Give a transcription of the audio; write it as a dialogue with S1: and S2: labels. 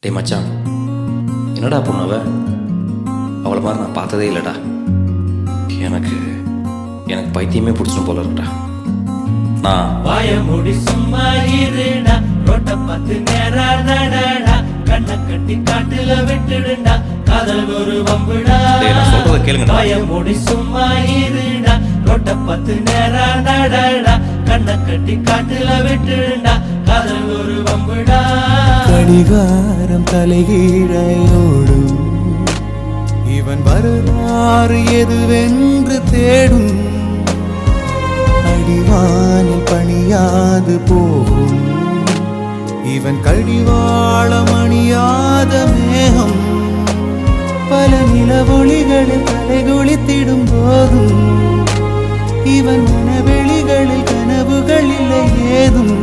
S1: டே மச்சான், என்னடா பொண்ணு அவளை மாதிரி நான் பார்த்ததே இல்லைடா. எனக்கு எனக்கு பைத்தியமே பிடிச்சிடும் போல இருக்குடா. நான்
S2: வாய மூடி சும்மா இருடா, ரோட்ட பார்த்து நேரா நடடா, கண்ணை கட்டி காட்டுல விட்டுடுடா, காதல் ஒரு வம்புடா.
S1: நான் சொல்றத கேளுங்க.
S2: வாய மூடி சும்மா இருடா, ரோட்ட பார்த்து நேரா நடடா, கண்ணை கட்டி காட்டுல விட்டுடுடா, காதல் ஒரு வம்புடா.
S3: கடிகாரம் தலைகீழையோடும், இவன் வரலாறு எதுவென்று தேடும், அடிவானில் பணியாது போகும் இவன் கடிவாளம் அணியாத மேகம். பல நிலவொளிகளில் தலைகுளித்திடும் போதும் இவன் மனவெளிகளில் கனவுகள் இல்லை ஏதும்.